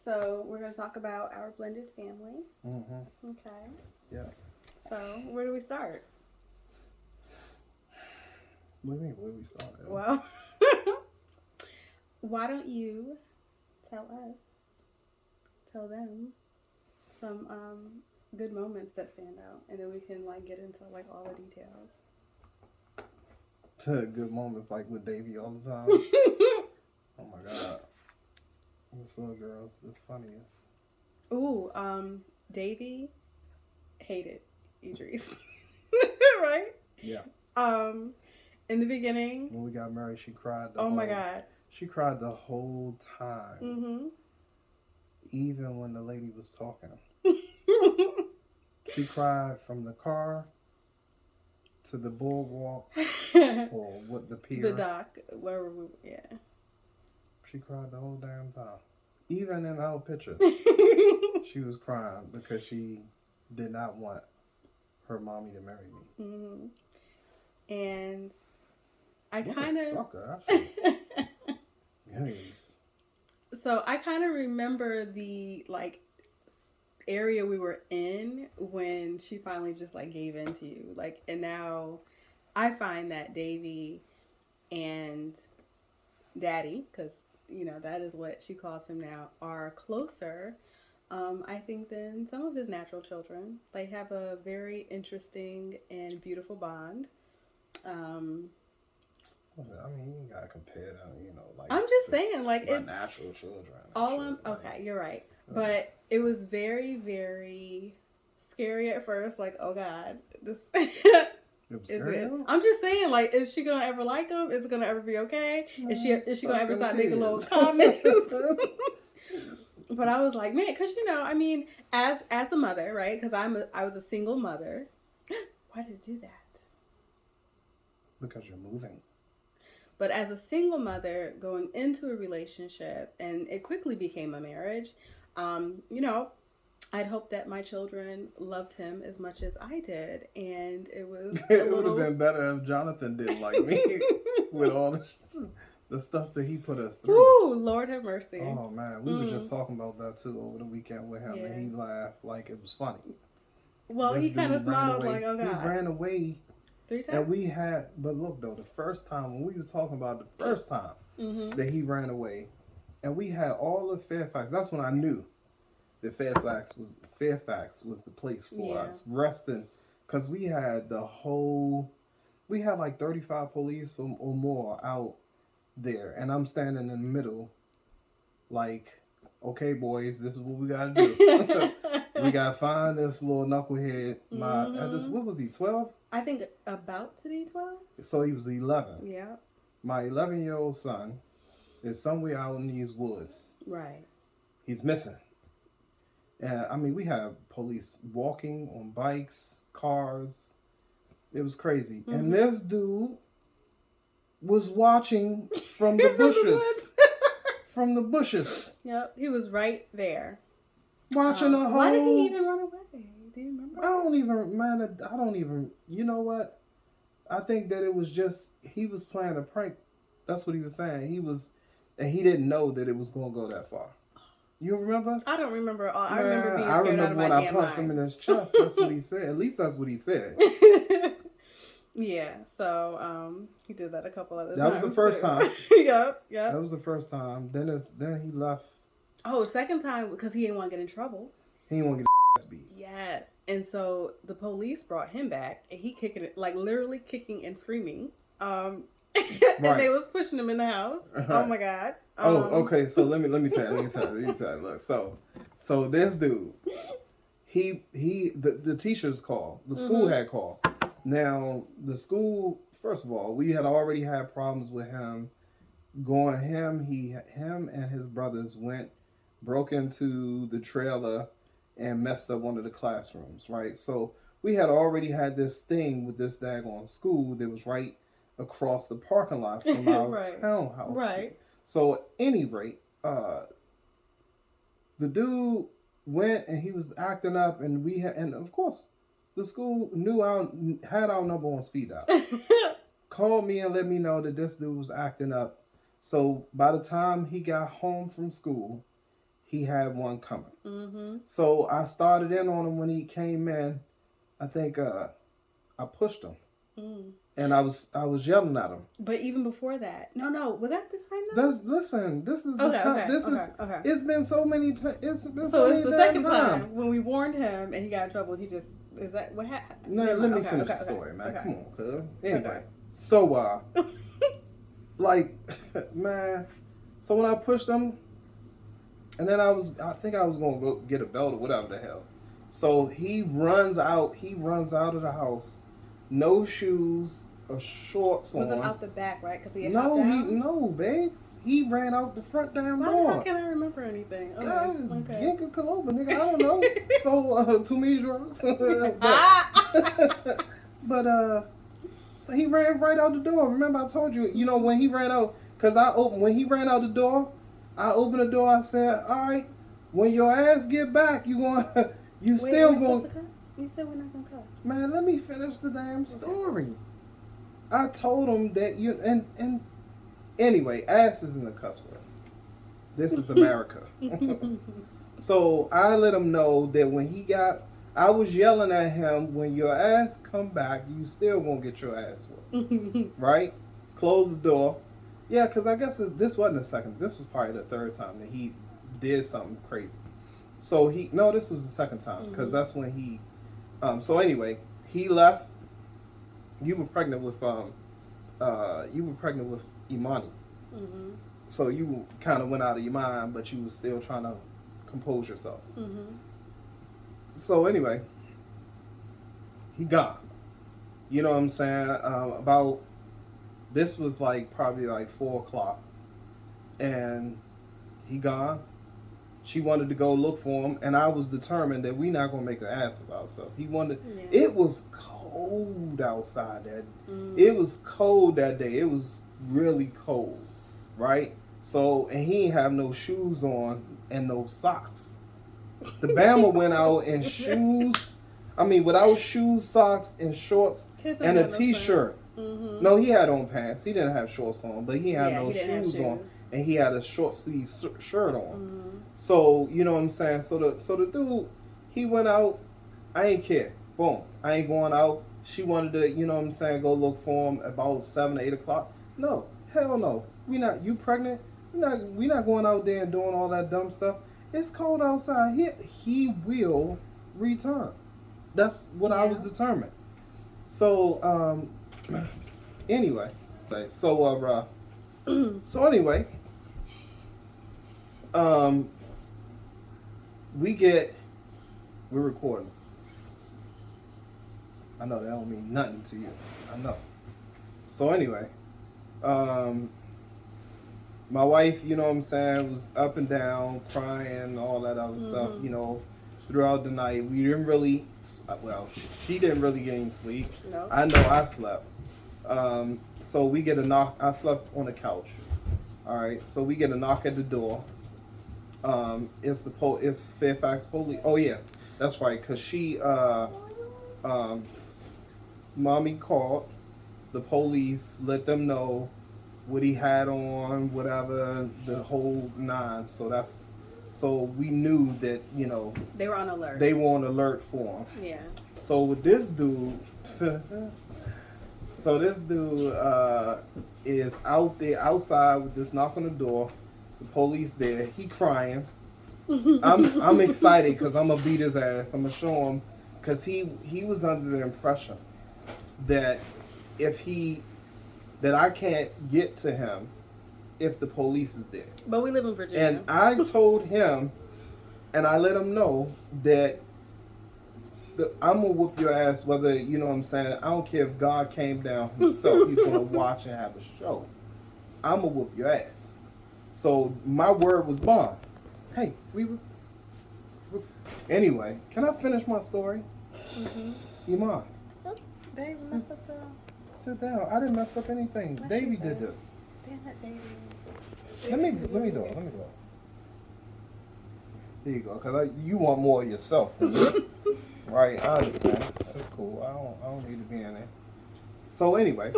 So we're going to talk about our blended family. Mm-hmm. Okay. Yeah. So where do we start? What do you mean? Where we started? Well, why don't you tell them some good moments that stand out, and then we can get into all the details. To good moments like with Davy all the time. Oh my god, this little girl's the funniest. Ooh, Davy hated Idris, right? Yeah. In the beginning, when we got married, she cried. My god, she cried the whole time. Mm-hmm. Even when the lady was talking, she cried from the car to the boardwalk or what the pier, the dock, wherever we. Yeah. She cried the whole damn time. Even in our pictures, she was crying because she did not want her mommy to marry me. Mm-hmm. And I what kind a of sucker. So I kind of remember the area we were in when she finally just gave in to you. And now I find that Davy and Daddy, because that is what she calls him now, are closer, I think, than some of his natural children. They have a very interesting and beautiful bond. I mean, you gotta compare them, I'm just saying, it's natural children. Okay, you're right. But it was very, very scary at first. Oh God, this it was scary. I'm just saying, is she gonna ever like him? Is it gonna ever be okay? Is she gonna ever start making little comments? But I was like, man, because I mean, as a mother, right? Because I was a single mother. Why did it do that? Because you're moving. But as a single mother going into a relationship, and it quickly became a marriage, I'd hoped that my children loved him as much as I did. And it was it would have been better if Jonathan did like me with all the stuff that he put us through. Ooh, Lord have mercy. Oh, man. We were just talking about that, too, over the weekend with him. Yeah. And he laughed like it was funny. Well, he kind of smiled like, oh, God. He ran away 3 times. And we had, but look though, the first time when we were talking about the first time that he ran away, and we had all of Fairfax. That's when I knew that Fairfax was the place for us resting, because we had like 35 police or more out there, and I'm standing in the middle, like, okay, boys, this is what we gotta do. We gotta find this little knucklehead. What was he, 12? I think about to be 12. So he was 11. Yeah. My 11-year-old son is somewhere out in these woods. Right. He's missing. And I mean, we have police walking on bikes, cars. It was crazy. Mm-hmm. And this dude was watching from the bushes. From the bushes. Yep, he was right there. Watching the whole... Why did he even run away? Do you remember? I don't even, you know what? I think that it was just, he was playing a prank. That's what he was saying. He didn't know that it was going to go that far. You remember? I don't remember. I remember being scared out of my damn mind. I punched him in his chest. That's what he said. At least that's what he said. Yeah, so he did that a couple other times. That was the first time. Yep. That was the first time. Then he left. Oh, second time because he didn't want to get in trouble. He didn't want to get his ass beat. Yes, and so the police brought him back, and he kicking it, literally kicking and screaming. And they was pushing him in the house. Oh my God. Okay. So let me say. Look, so this dude, the teachers called. The school had called. Now the school, first of all, we had already had problems with him. Him and his brothers broke into the trailer and messed up one of the classrooms, right? So we had already had this thing with this daggone school that was right across the parking lot from our townhouse. Right. So at any rate, the dude went and he was acting up, and of course the school had our number on speed dial. Called me and let me know that this dude was acting up. So by the time he got home from school, he had one coming. Mm-hmm. So I started in on him when he came in. I think I pushed him. Mm. And I was yelling at him. But even before that, no, was that this time though? Listen, this is the Okay, time. okay, This okay, is. okay. It's been so many times. It's been So so it's many the second times. time when we warned him and he got in trouble. He just is that what happened? No, let me finish the story, man. Okay. Come on, cuz. Anyway, Okay. so like, man. So when I pushed him, and then I think I was gonna go get a belt or whatever the hell. So he runs out. He runs out of the house, no shoes, or shorts on. Was it out the back, right? Because he had no, babe. He ran out the front damn door. How can I remember anything? Okay. Ginka Kaloba, nigga. I don't know. So too many drugs. but so he ran right out the door. Remember I told you, when he ran out, cause when he ran out the door, I opened the door. I said, all right, when your ass get back, you still going. You said we're not gonna cuss. Man, let me finish the damn story. I told him that and anyway, ass isn't a cuss word. This is America. So I let him know that when I was yelling at him, when your ass come back, you still gonna get your ass whooped. Right? Close the door. Yeah, because I guess this wasn't the second. This was probably the third time that he did something crazy. So this was the second time, because that's when he, so anyway, he left. You were pregnant with Imani. Mm-hmm. So you kind of went out of your mind, but you were still trying to compose yourself. Mm-hmm. So anyway, he gone. You know what I'm saying? This was probably 4:00, and he gone. She wanted to go look for him, and I was determined that we not gonna make an ass of ourselves. He wanted. Yeah. It was cold outside It was cold that day. It was really cold, right? So, and he ain't have no shoes on and no socks. The Bama went out in shoes. Without shoes, socks, and shorts, and a t-shirt. No, he had on pants. He didn't have shorts on, but he had no shoes on, and he had a short sleeve shirt on. So you know what I'm saying. So the dude, he went out. I ain't care. Boom. I ain't going out. She wanted to, go look for him about 7 or 8 o'clock. No, hell no. We not. You pregnant? We not going out there and doing all that dumb stuff. It's cold outside. He will return. That's what I was determined. So anyway, so anyway, we're recording. I know that don't mean nothing to you. I know. So anyway, my wife, was up and down, crying, all that other stuff, throughout the night. We didn't really, she didn't really get any sleep. No. I know I slept. So we get a knock. I slept on the couch. All right. So we get a knock at the door. It's Fairfax police. Oh yeah, that's right. Cause mommy called the police, let them know what he had on, whatever, the whole nine. So we knew that, they were on alert. They were on alert for him. Yeah. So with this dude, is out there outside with this knock on the door. The police there. He crying. I'm excited because I'm gonna beat his ass. I'm gonna show him, because he was under the impression that that I can't get to him if the police is there. But we live in Virginia. And I told him, and I let him know that I'm gonna whoop your ass, whether, you know what I'm saying, I don't care if God came down himself, he's gonna watch and have a show. I'm gonna whoop your ass. So my word was bond. Hey, anyway, can I finish my story? Iman. Baby, mess up the... Sit down. I didn't mess up anything. Davey did this. Damn it, Davey. Let me do it. There you go. Cause you want more of yourself than me. Right? I understand. That's cool. I don't need to be in there. So anyway.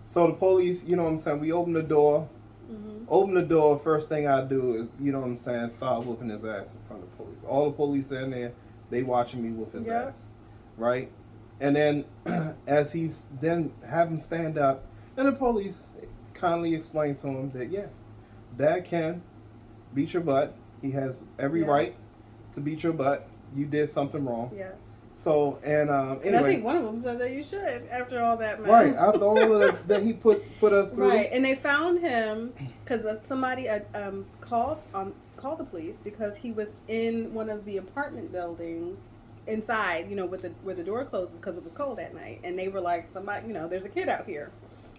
So the police, you know what I'm saying, we opened the door. Open the door. First thing I do is, you know what I'm saying, start whooping his ass in front of the police. All the police in there, they watching me whoop his ass, right? And then as he's then have him stand up, and the police kindly explain to him that Dad can beat your butt. He has every right to beat your butt. You did something wrong. Yeah. So anyway, and I think one of them said that you should after all that mess. Right, after all of that he put us through. Right, and they found him because somebody called the police because he was in one of the apartment buildings inside, you know, where the door closes because it was cold at night, and they were like, somebody, you know, there's a kid out here,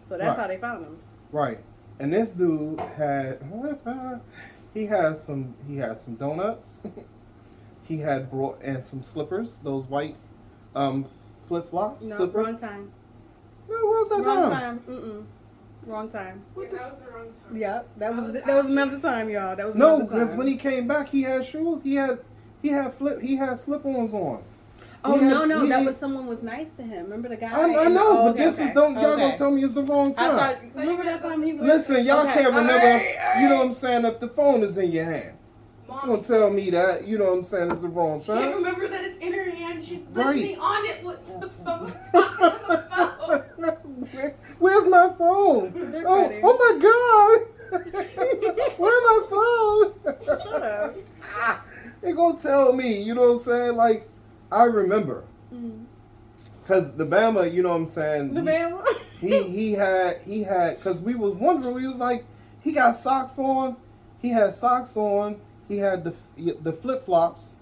so that's how they found him. Right, and this dude had he had some donuts. He had brought and some slippers, those white flip flops. No, slippers. wrong time. No, what was that Wrong time? time. Wrong time. Yeah, that was the wrong time. Yep, that was another time, y'all. That was No, another time. because when he came back, he had shoes. He had slip-ons on. Oh no, that was someone was nice to him. Remember the guy? I know, but this is y'all gonna tell me it's the wrong time. I thought remember that time he was. Listen, y'all can't remember. You know what I'm saying? If the phone is in your hand, Mom, you gonna tell me that? You know what I'm saying? It's the wrong she can't time. remember that it's in her hand. She's Right. listening on it with the phone. Talking on the phone. Where's my phone? They're Oh, cutting. oh my God! Where's my phone? Shut up. They gonna tell me. You know what I'm saying? Like I remember. Cause the Bama, you know what I'm saying? The Bama. He had cause we was wondering. We was like, he got socks on. He had socks on. He had the flip flops,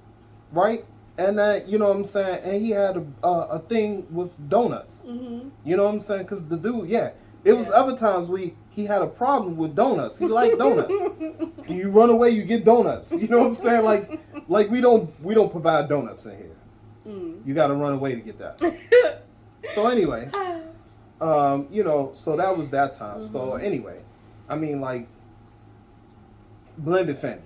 right? And you know what I'm saying? And he had a thing with donuts. Mm-hmm. You know what I'm saying? Cause the dude, it was other times he had a problem with donuts. He liked donuts. You run away, you get donuts. You know what I'm saying? Like we don't provide donuts in here. You got to run away to get that. So anyway, you know, so that was that time. So anyway, I mean, like blended family.